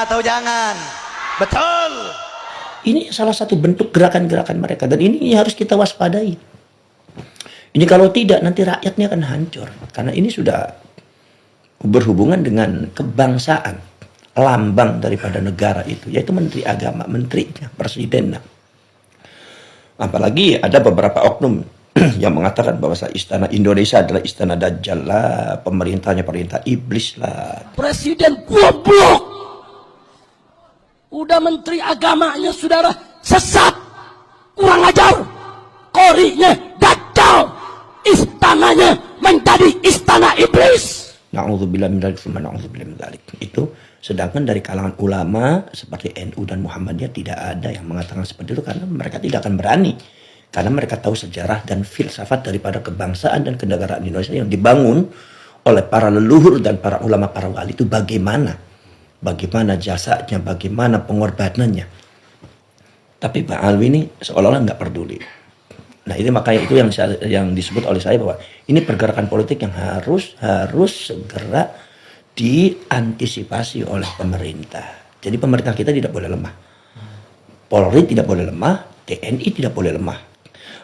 Ya atau jangan? Betul. Ini salah satu bentuk gerakan-gerakan mereka. Dan ini harus kita waspadai. Ini kalau tidak nanti rakyatnya akan hancur. Karena ini sudah berhubungan dengan kebangsaan. Lambang daripada negara itu. Yaitu Menteri Agama, menterinya, presidennya. Apalagi ada beberapa oknum yang mengatakan bahwa istana Indonesia adalah istana Dajjal lah. Pemerintahnya pemerintah iblis lah. Presiden goblok. Udah menteri agamanya saudara sesat, kurang ajar, korinya dajjal, istananya menjadi istana iblis. Na'udzubillah min dzalik, na'udzubillah min dzalik. Itu sedangkan dari kalangan ulama seperti NU dan Muhammadiyah tidak ada yang mengatakan seperti itu karena mereka tidak akan berani. Karena mereka tahu sejarah dan filsafat daripada kebangsaan dan kenegaraan Indonesia yang dibangun oleh para leluhur dan para ulama, para wali itu bagaimana. Bagaimana jasanya, bagaimana pengorbanannya. Tapi Pak Alwi ini seolah-olah nggak peduli. Nah ini makanya itu yang disebut oleh saya bahwa ini pergerakan politik yang harus segera diantisipasi oleh pemerintah. Jadi pemerintah kita tidak boleh lemah. Polri tidak boleh lemah, TNI tidak boleh lemah.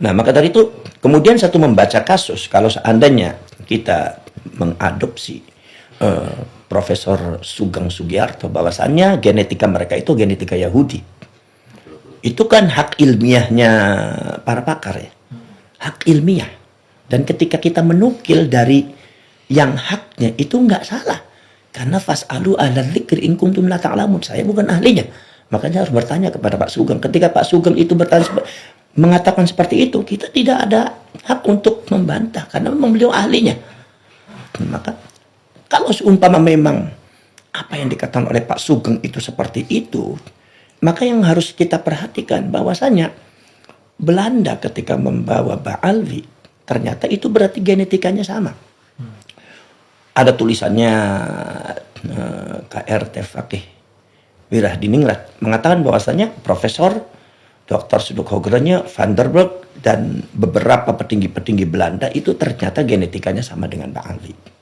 Nah maka dari itu kemudian satu membaca kasus kalau seandainya kita mengadopsi Profesor Sugeng Sugiarto bahwasannya genetika mereka itu genetika Yahudi. Itu kan hak ilmiahnya para pakar ya. Hak ilmiah. Dan ketika kita menukil dari yang haknya itu nggak salah. Karena fas'alu ahla dzikri in kuntum la ta'lamun. Saya bukan ahlinya. Makanya harus bertanya kepada Pak Sugeng. Ketika Pak Sugeng itu mengatakan seperti itu, kita tidak ada hak untuk membantah karena memang beliau ahlinya. Maka kalau seumpama memang apa yang dikatakan oleh Pak Sugeng itu seperti itu, maka yang harus kita perhatikan bahwasanya Belanda ketika membawa Ba'alwi, ternyata itu berarti genetikanya sama. Ada tulisannya KRT Fakih Wiradiningrat mengatakan bahwasanya Profesor Dr. Sudokhogernya Van der Burg dan beberapa petinggi-petinggi Belanda itu ternyata genetikanya sama dengan Ba'alwi.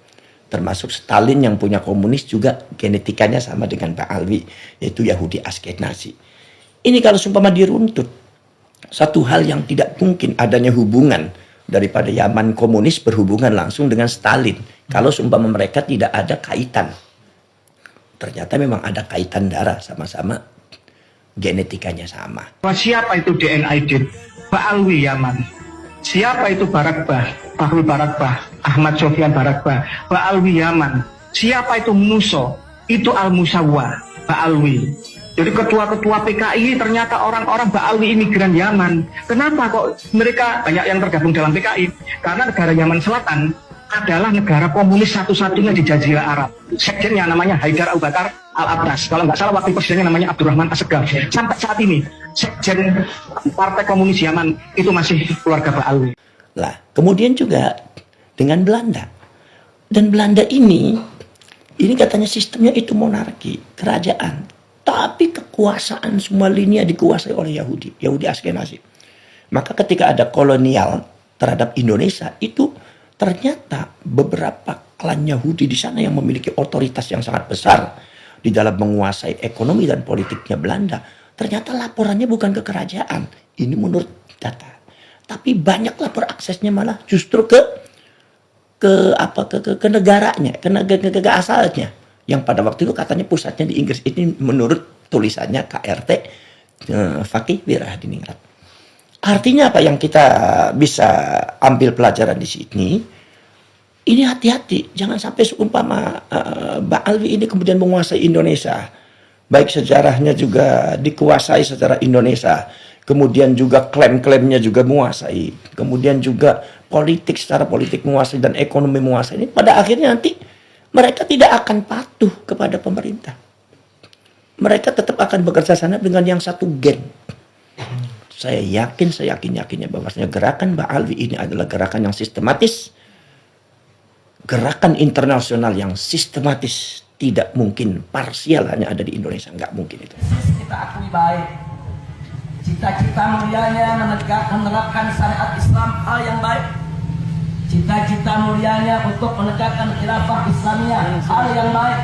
Termasuk Stalin yang punya komunis juga genetikanya sama dengan Pak Alwi, yaitu Yahudi Askenazi. Ini kalau seumpama diruntut, satu hal yang tidak mungkin adanya hubungan daripada Yaman komunis berhubungan langsung dengan Stalin. Kalau seumpama mereka tidak ada kaitan. Ternyata memang ada kaitan darah, sama-sama genetikanya sama. Siapa itu DNA Aidit? Pak Alwi Yaman. Siapa itu Barakbah? Bahru Barakbah, Ahmad Sofyan Barakbah, Pak Alwi Yaman. Siapa itu Muso? Itu Al-Musawwa, Pak Alwi. Jadi ketua-ketua PKI ternyata orang-orang Pak Alwi imigran Yaman. Kenapa kok mereka banyak yang tergabung dalam PKI? Karena negara Yaman Selatan adalah negara komunis satu-satunya di Jazirah Arab. Sekjennya namanya Haidar Abu Bakar Al-Abbas. Kalau nggak salah wakil presidennya namanya Abdurrahman Assegaf. Sampai saat ini sekjen Partai Komunis Yaman itu masih keluarga Pak Alwi. Lah, kemudian juga dengan Belanda. Dan Belanda ini katanya sistemnya itu monarki, kerajaan. Tapi kekuasaan semua lini dikuasai oleh Yahudi, Yahudi Askenazi. Maka ketika ada kolonial terhadap Indonesia itu ternyata beberapa klan Yahudi di sana yang memiliki otoritas yang sangat besar di dalam menguasai ekonomi dan politiknya Belanda. Ternyata laporannya bukan ke kerajaan. Ini menurut data. Tapi banyak lapor aksesnya malah justru ke negaranya, ke asalnya. Yang pada waktu itu katanya pusatnya di Inggris. Ini menurut tulisannya KRT Fakih Wiradiningrat. Artinya apa yang kita bisa ambil pelajaran di sini? Ini hati-hati, jangan sampai seumpama Ba'alwi ini kemudian menguasai Indonesia. Baik sejarahnya juga dikuasai secara Indonesia. Kemudian juga klaim-klaimnya juga menguasai. Kemudian juga politik secara politik menguasai dan ekonomi menguasai. Ini pada akhirnya nanti mereka tidak akan patuh kepada pemerintah. Mereka tetap akan bekerja sama dengan yang satu gen. Saya yakin-yakinnya bahwasanya gerakan Ba'alwi ini adalah gerakan yang sistematis. Gerakan internasional yang sistematis, tidak mungkin parsial hanya ada di Indonesia, nggak mungkin itu. Kita akui baik cita-cita mulianya menerapkan syariat Islam hal yang baik. Cita-cita mulianya untuk menegakkan khilafah Islamiyah hal yang baik.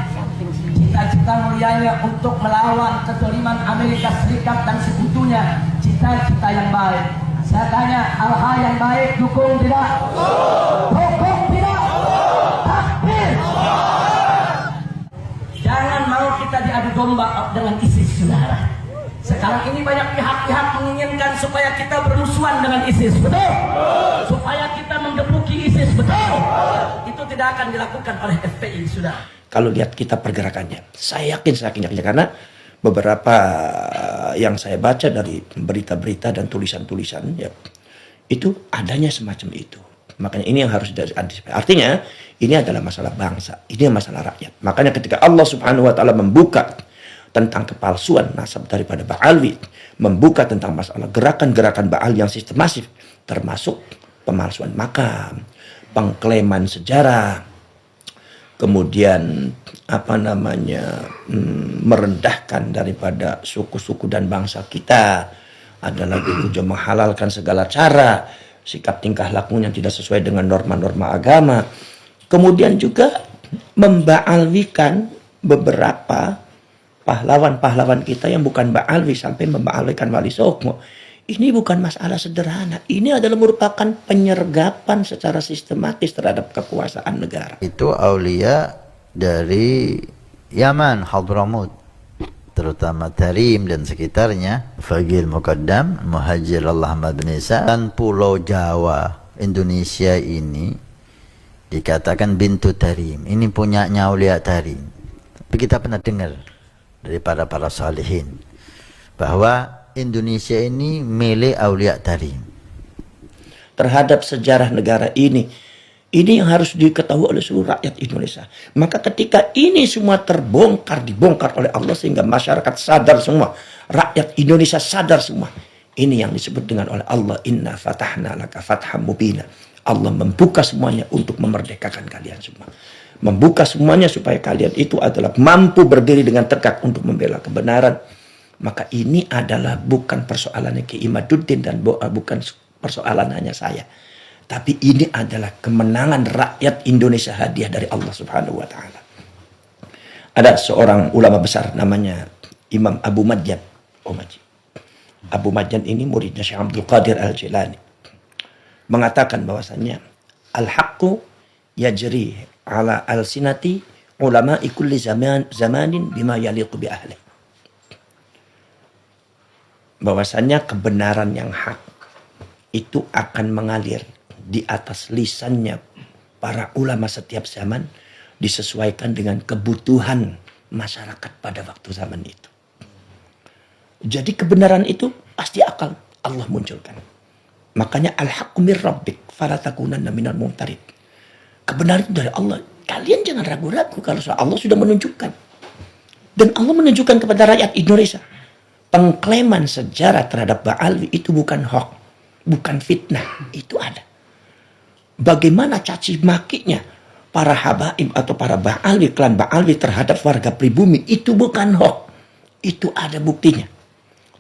cita-cita mulianya untuk melawan kezaliman Amerika Serikat dan sekutunya, cita-cita yang baik. Saya tanya, hal-hal yang baik dukung tidak? Dukung tidak? Takbir. Jangan mau kita diadu domba dengan ISIS, saudara. Sekarang ini banyak pihak-pihak menginginkan supaya kita bermusuhan dengan ISIS, betul? Supaya kita menggebuki ISIS, betul? Itu tidak akan dilakukan oleh FPI, sudah. Kalau lihat kita pergerakannya, saya yakin karena beberapa yang saya baca dari berita-berita dan tulisan-tulisan, ya, itu adanya semacam itu. Makanya ini yang harus diantisipasi. Artinya ini adalah masalah bangsa, ini masalah rakyat. Makanya ketika Allah Subhanahu Wa Taala membuka tentang kepalsuan nasab daripada Ba'alwi, membuka tentang masalah gerakan-gerakan Ba'al yang sistematis, termasuk pemalsuan makam, pengklaiman sejarah, kemudian merendahkan daripada suku-suku dan bangsa kita, ada lagi juga menghalalkan segala cara, sikap tingkah lakunya tidak sesuai dengan norma-norma agama, kemudian juga memba'alwikan beberapa pahlawan-pahlawan kita yang bukan Ba'alwi sampai memba'alwikan Wali Songo. Ini bukan masalah sederhana. Ini adalah merupakan penyergapan secara sistematis terhadap kekuasaan negara. Itu aulia dari Yaman, Hadramut, terutama Tarim dan sekitarnya, Fagil Muqaddam, Muhajir Allah Ahmad bin Isa, dan Pulau Jawa, Indonesia ini dikatakan bintu Tarim. Ini punyanya aulia Tarim. Tapi kita pernah dengar dari para salihin bahwa Indonesia ini milik aulia Tarim. Terhadap sejarah negara ini yang harus diketahui oleh seluruh rakyat Indonesia. Maka ketika ini semua dibongkar oleh Allah sehingga masyarakat sadar semua, rakyat Indonesia sadar semua. Ini yang disebut dengan oleh Allah, inna fatahna laka fatham mubina. Allah membuka semuanya untuk memerdekakan kalian semua. Membuka semuanya supaya kalian itu adalah mampu berdiri dengan tegak untuk membela kebenaran. Maka ini adalah bukan persoalannya Ki Imaduddin dan bukan persoalan hanya saya. Tapi ini adalah kemenangan rakyat Indonesia, hadiah dari Allah Subhanahu Wa Taala. Ada seorang ulama besar namanya Imam Abu Madyan. Abu Madyan ini muridnya Syekh Abdul Qadir Al-Jilani. Mengatakan bahwasannya al-haqqu yajri ala al-sinati ulama'i kulli zamanin bima yaliqu bi ahli. Bahwasannya kebenaran yang hak itu akan mengalir di atas lisannya para ulama setiap zaman, disesuaikan dengan kebutuhan masyarakat pada waktu zaman itu. Jadi kebenaran itu pasti akan Allah munculkan. Makanya al-haqqu mir rabbik fala takunanna minal mumtarid. Kebenaran itu dari Allah. Kalian jangan ragu-ragu kalau Allah sudah menunjukkan. Dan Allah menunjukkan kepada rakyat Indonesia. Pengklaiman sejarah terhadap Ba'alwi itu bukan hoax, bukan fitnah. Itu ada. Bagaimana caci makinya para habaib atau para Ba'alwi, klan Ba'alwi terhadap warga pribumi, itu bukan hoax. Itu ada buktinya.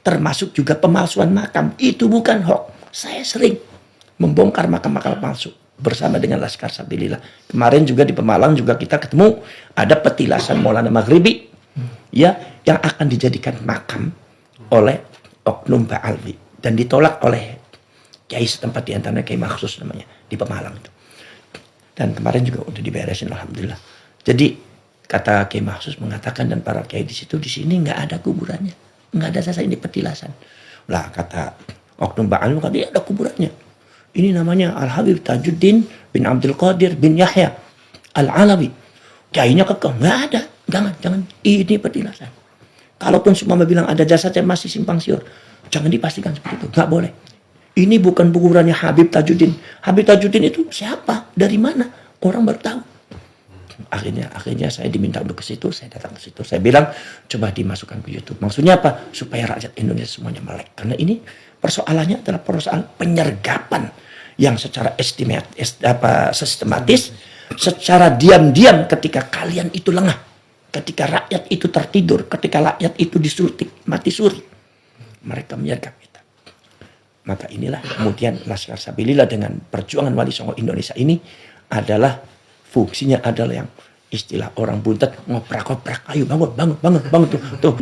Termasuk juga pemalsuan makam, itu bukan hoax. Saya sering membongkar makam-makam palsu bersama dengan Laskar Sabilillah. Kemarin juga di Pemalang juga kita ketemu ada petilasan Maulana Maghribi ya yang akan dijadikan makam oleh oknum Ba'alwi dan ditolak oleh kiai setempat, di antaranya Kiai Maksus namanya di Pemalang itu. Dan kemarin juga udah diberesin alhamdulillah. Jadi kata Kiai Maksus mengatakan dan para kiai di sini nggak ada kuburannya, nggak ada sasa, ini petilasan. Lah kata oknum Ba'alwi kan dia ada kuburannya. Ini namanya Al-Habib Tajuddin bin Abdul Qadir bin Yahya Al-Alawi. Kiainya kekeh, nggak ada, jangan. Ini petilasan. Kalaupun semua bilang ada jasadnya masih simpang siur, jangan dipastikan seperti itu, nggak boleh. Ini bukan kuburannya Habib Tajuddin. Habib Tajuddin itu siapa? Dari mana? Orang baru tahu. Akhirnya saya diminta untuk ke situ, saya datang ke situ. Saya bilang, coba dimasukkan ke YouTube. Maksudnya apa? Supaya rakyat Indonesia semuanya melek. Karena ini persoalannya adalah persoalan penyergapan yang secara sistematis, secara diam-diam ketika kalian itu lengah. Ketika rakyat itu tertidur, ketika rakyat itu disuntik, mati suri. Mereka menyergap kita. Maka inilah kemudian Laskar Sabilillah dengan perjuangan Wali Songo Indonesia ini adalah fungsinya adalah yang istilah orang Buntet ngoprak-ngoprak, ayo bangun tuh.